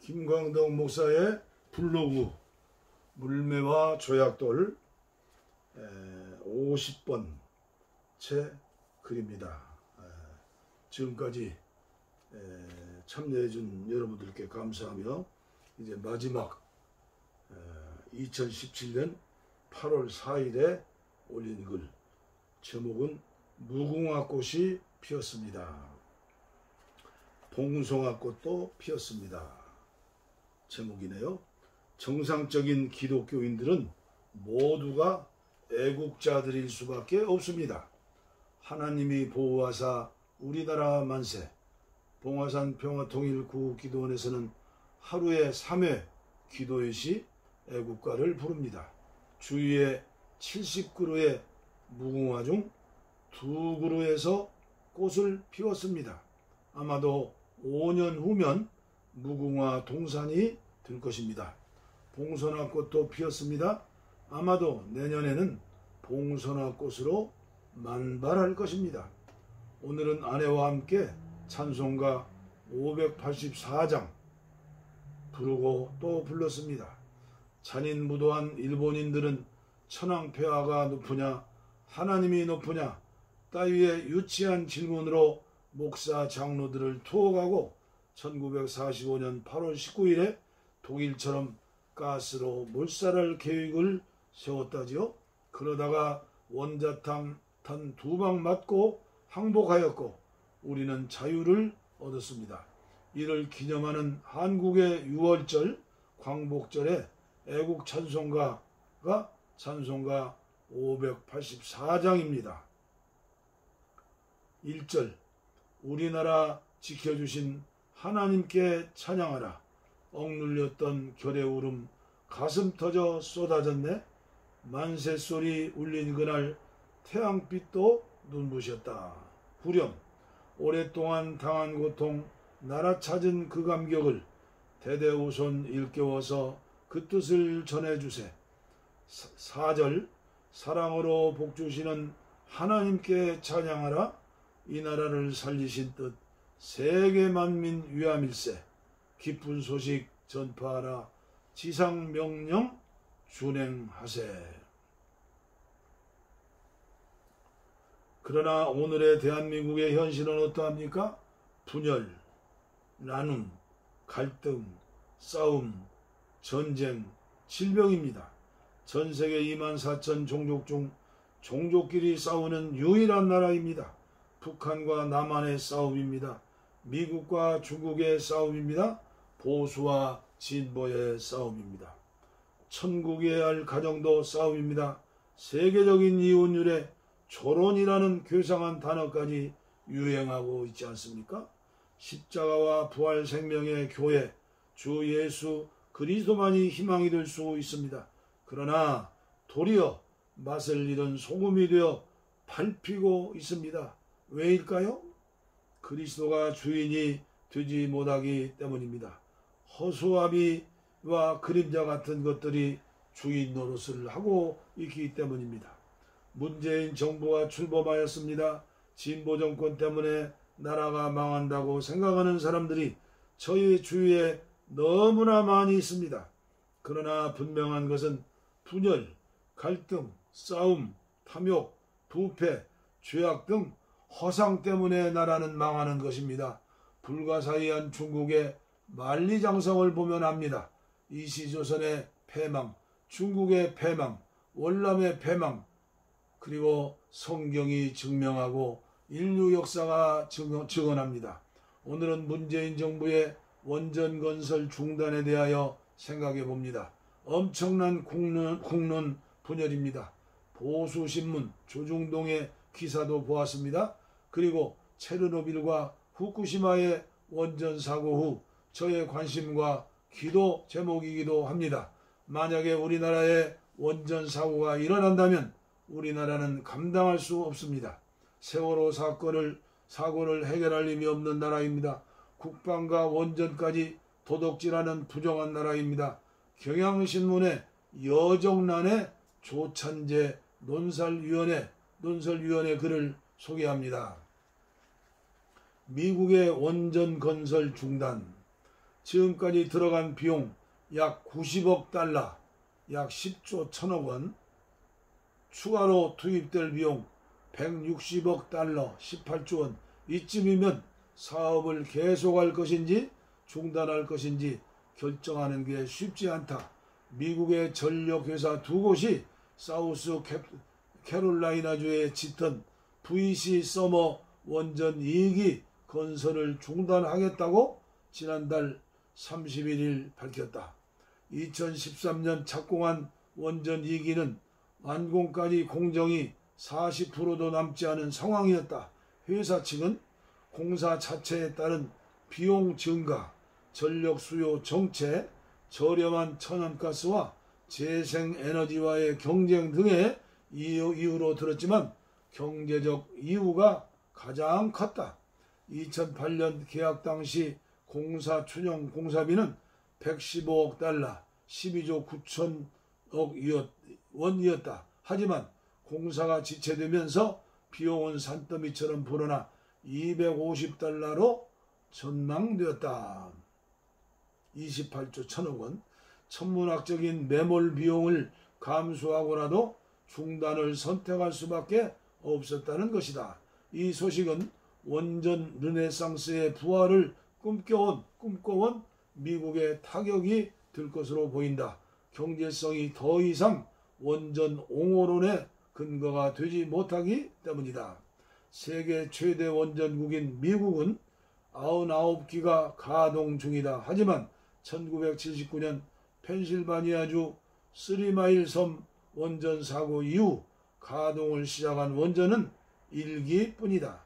김광덕 목사의 블로그 물매와 조약돌 50번째 글입니다. 지금까지 참여해준 여러분들께 감사하며 이제 마지막 2017년 8월 4일에 올린 글, 제목은 무궁화꽃이 피었습니다. 봉송화꽃도 피었습니다. 제목이네요. 정상적인 기독교인들은 모두가 애국자들일 수밖에 없습니다. 하나님이 보호하사 우리나라 만세. 봉화산 평화통일구국기도원에서는 하루에 3회 기도회 시 애국가를 부릅니다. 주위에 70그루의 무궁화 중 2그루에서 꽃을 피웠습니다. 아마도 5년 후면 무궁화 동산이 될 것입니다. 봉선화꽃도 피었습니다. 아마도 내년에는 봉선화꽃으로 만발할 것입니다. 오늘은 아내와 함께 찬송가 584장 부르고 또 불렀습니다. 잔인무도한 일본인들은 천황폐하가 높으냐 하나님이 높으냐 따위의 유치한 질문으로 목사 장로들을 투옥하고 1945년 8월 19일에 독일처럼 가스로 몰살할 계획을 세웠다지요. 그러다가 원자탄 2방 맞고 항복하였고 우리는 자유를 얻었습니다. 이를 기념하는 한국의 6월절 광복절에 애국 찬송가가 찬송가 584장입니다. 1절 우리나라 지켜주신 하나님께 찬양하라. 억눌렸던 결의 울음 가슴 터져 쏟아졌네. 만세소리 울린 그날 태양빛도 눈부셨다. 후렴 오랫동안 당한 고통 나라 찾은 그 감격을 대대우손 일깨워서 그 뜻을 전해주세. 4절 사랑으로 복주시는 하나님께 찬양하라. 이 나라를 살리신 뜻 세계 만민 위함일세. 기쁜 소식 전파하라. 지상 명령 준행하세. 그러나 오늘의 대한민국의 현실은 어떠합니까? 분열, 나눔, 갈등, 싸움, 전쟁, 질병입니다. 전세계 24,000 종족 중 종족끼리 싸우는 유일한 나라입니다. 북한과 남한의 싸움입니다. 미국과 중국의 싸움입니다. 보수와 진보의 싸움입니다. 천국이어야 할 가정도 싸움입니다. 세계적인 이혼율에 조론이라는 괴상한 단어까지 유행하고 있지 않습니까? 십자가와 부활 생명의 교회, 주 예수 그리스도만이 희망이 될 수 있습니다. 그러나 도리어 맛을 잃은 소금이 되어 밟히고 있습니다. 왜일까요? 그리스도가 주인이 되지 못하기 때문입니다. 허수아비와 그림자 같은 것들이 주인 노릇을 하고 있기 때문입니다. 문재인 정부가 출범하였습니다. 진보 정권 때문에 나라가 망한다고 생각하는 사람들이 저희 주위에 너무나 많이 있습니다. 그러나 분명한 것은 분열, 갈등, 싸움, 탐욕, 부패, 죄악 등 허상 때문에 나라는 망하는 것입니다. 불가사의한 중국의 만리장성을 보면 압니다. 이시조선의 패망, 중국의 패망, 월남의 패망, 그리고 성경이 증명하고 인류 역사가 증언합니다. 오늘은 문재인 정부의 원전 건설 중단에 대하여 생각해 봅니다. 엄청난 국론 분열입니다. 보수신문 조중동의 기사도 보았습니다. 그리고 체르노빌과 후쿠시마의 원전 사고 후 저의 관심과 기도 제목이기도 합니다. 만약에 우리나라에 원전 사고가 일어난다면 우리나라는 감당할 수 없습니다. 세월호 사고를 해결할 힘이 없는 나라입니다. 국방과 원전까지 도둑질하는 부정한 나라입니다. 경향신문의 여정란의 조찬재 논설위원회 글을 소개합니다. 미국의 원전 건설 중단, 지금까지 들어간 비용 약 90억 달러, 약 10조 1000억 원, 추가로 투입될 비용 160억 달러, 18조 원, 이쯤이면 사업을 계속할 것인지 중단할 것인지 결정하는 게 쉽지 않다. 미국의 전력회사 두 곳이 사우스 캐롤라이나주에 짙은 VC 서머 원전 2기 건설을 중단하겠다고 지난달 31일 밝혔다. 2013년 착공한 원전 2기는 완공까지 공정이 40%도 남지 않은 상황이었다. 회사 측은 공사 자체에 따른 비용 증가, 전력 수요 정체, 저렴한 천연가스와 재생에너지와의 경쟁 등의 이유로 들었지만 경제적 이유가 가장 컸다. 2008년 계약 당시 공사 춘형 공사비는 115억 달러, 12조 9천억 원이었다. 하지만 공사가 지체되면서 비용은 산더미처럼 불어나 250달러로 전망되었다. 28조 1000억 원. 천문학적인 매몰 비용을 감수하고라도 중단을 선택할 수밖에 없었다는 것이다. 이 소식은 원전 르네상스의 부활을 꿈꿔온 미국의 타격이 될 것으로 보인다. 경제성이 더 이상 원전 옹호론의 근거가 되지 못하기 때문이다. 세계 최대 원전국인 미국은 99기가 가동 중이다. 하지만 1979년 펜실바니아주 3마일 섬 원전 사고 이후 가동을 시작한 원전은 1기뿐이다.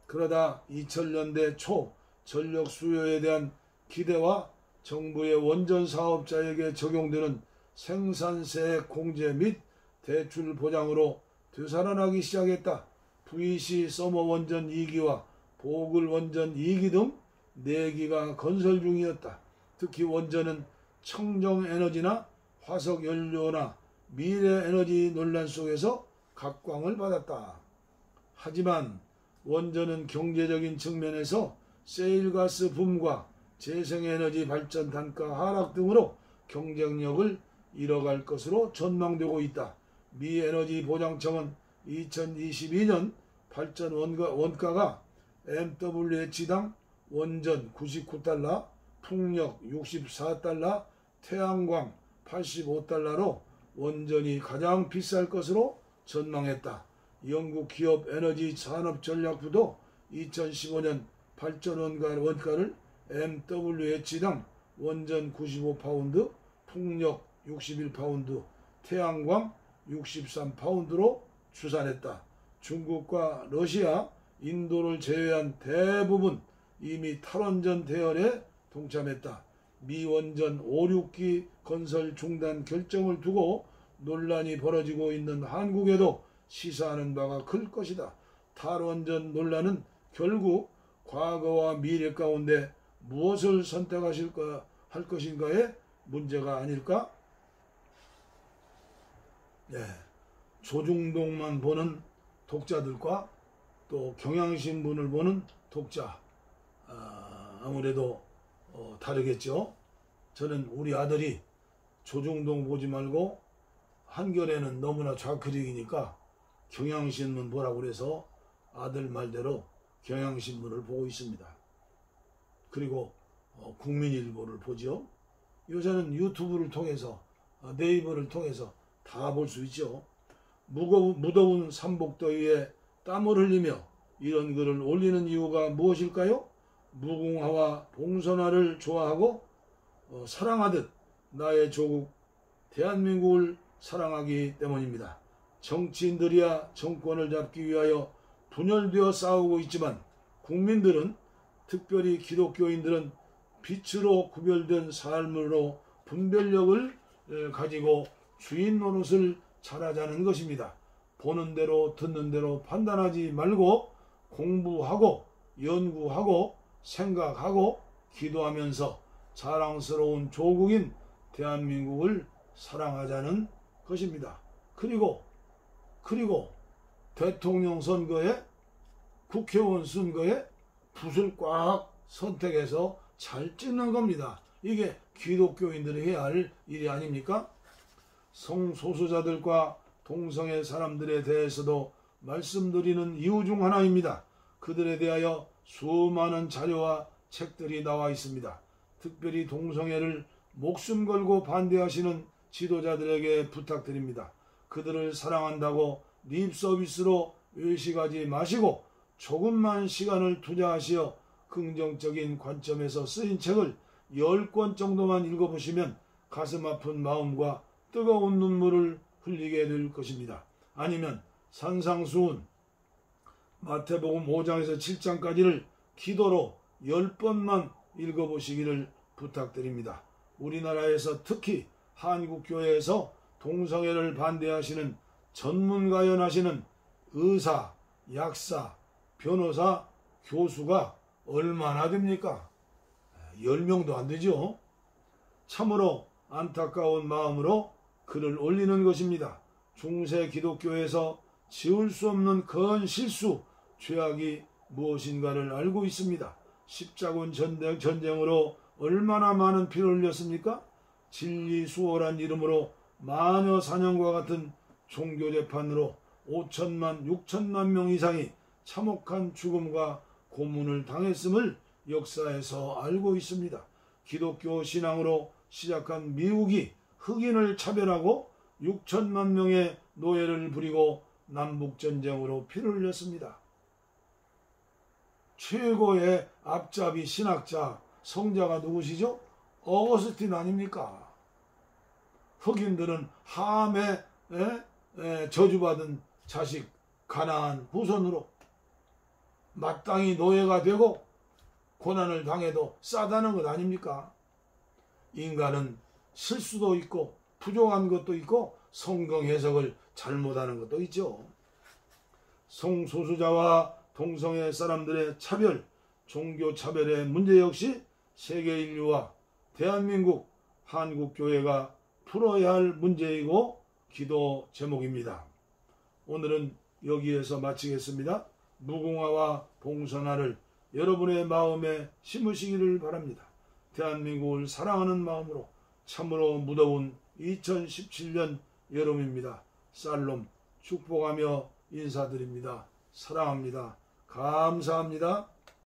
그러다 2000년대 초 전력 수요에 대한 기대와 정부의 원전 사업자에게 적용되는 생산세 공제 및 대출 보장으로 되살아나기 시작했다. VC 서머 원전 2기와 보글 원전 2기 등 4기가 건설 중이었다. 특히 원전은 청정에너지나 화석연료나 미래에너지 논란 속에서 각광을 받았다. 하지만 원전은 경제적인 측면에서 세일가스 붐과 재생에너지 발전 단가 하락 등으로 경쟁력을 잃어갈 것으로 전망되고 있다. 미 에너지 보장청은 2022년 발전 원가가 MWH당 원전 99달러, 풍력 64달러, 태양광 85달러로 원전이 가장 비쌀 것으로 전망했다. 영국 기업 에너지 산업전략부도 2015년 발전 원가를 MWH당 원전 95파운드, 풍력 61파운드, 태양광 63파운드로 추산했다. 중국과 러시아, 인도를 제외한 대부분 이미 탈원전 대열에 동참했다. 미 원전 5, 6기 건설 중단 결정을 두고 논란이 벌어지고 있는 한국에도 시사하는 바가 클 것이다. 탈원전 논란은 결국 과거와 미래 가운데 무엇을 할 것인가의 문제가 아닐까? 조중동만 보는 독자들과 또 경향신문을 보는 독자, 아무래도 다르겠죠. 저는 우리 아들이 조중동 보지 말고 한겨레는 너무나 좌클릭이니까 경향신문 보라고 그래서 아들 말대로 경향신문을 보고 있습니다. 그리고 국민일보를 보죠. 요새는 유튜브를 통해서 네이버를 통해서 다 볼 수 있죠. 무더운 삼복더위에 땀을 흘리며 이런 글을 올리는 이유가 무엇일까요? 무궁화와 봉선화를 좋아하고 사랑하듯 나의 조국 대한민국을 사랑하기 때문입니다. 정치인들이야 정권을 잡기 위하여 분열되어 싸우고 있지만 국민들은, 특별히 기독교인들은 빛으로 구별된 삶으로 분별력을 가지고 주인 노릇을 잘하자는 것입니다. 보는 대로 듣는 대로 판단하지 말고 공부하고 연구하고 생각하고 기도하면서 자랑스러운 조국인 대한민국을 사랑하자는 것입니다. 그리고 대통령 선거에 국회의원 선거에 붓을 꽉 선택해서 잘 찍는 겁니다. 이게 기독교인들이 해야 할 일이 아닙니까? 성소수자들과 동성애 사람들에 대해서도 말씀드리는 이유 중 하나입니다. 그들에 대하여 수많은 자료와 책들이 나와 있습니다. 특별히 동성애를 목숨 걸고 반대하시는 지도자들에게 부탁드립니다. 그들을 사랑한다고 립 서비스로 외식하지 마시고 조금만 시간을 투자하시어 긍정적인 관점에서 쓰인 책을 10권 정도만 읽어보시면 가슴 아픈 마음과 뜨거운 눈물을 흘리게 될 것입니다. 아니면 산상수훈 마태복음 5장에서 7장까지를 기도로 10번만 읽어보시기를 부탁드립니다. 우리나라에서 특히 한국교회에서 동성애를 반대하시는 전문가연하시는 의사, 약사, 변호사, 교수가 얼마나 됩니까? 10명도 안 되죠. 참으로 안타까운 마음으로 글을 올리는 것입니다. 중세 기독교에서 지울 수 없는 큰 실수, 죄악이 무엇인가를 알고 있습니다. 십자군 전쟁으로 얼마나 많은 피를 흘렸습니까? 진리 수호란 이름으로 마녀 사냥과 같은 종교 재판으로 5천만, 6천만 명 이상이 참혹한 죽음과 고문을 당했음을 역사에서 알고 있습니다. 기독교 신앙으로 시작한 미국이 흑인을 차별하고 6천만 명의 노예를 부리고 남북전쟁으로 피를 흘렸습니다. 최고의 앞잡이 신학자, 성자가 누구시죠? 어거스틴 아닙니까? 흑인들은 함에 저주받은 자식 가나안 후손으로 마땅히 노예가 되고 고난을 당해도 싸다는 것 아닙니까? 인간은 실수도 있고 부족한 것도 있고 성경 해석을 잘못하는 것도 있죠. 성소수자와 동성애 사람들의 차별, 종교 차별의 문제 역시 세계 인류와 대한민국 한국교회가 풀어야 할 문제이고 기도 제목입니다. 오늘은 여기에서 마치겠습니다. 무궁화와 봉선화를 여러분의 마음에 심으시기를 바랍니다. 대한민국을 사랑하는 마음으로 참으로 무더운 2017년 여름입니다. 샬롬 축복하며 인사드립니다. 사랑합니다. 감사합니다.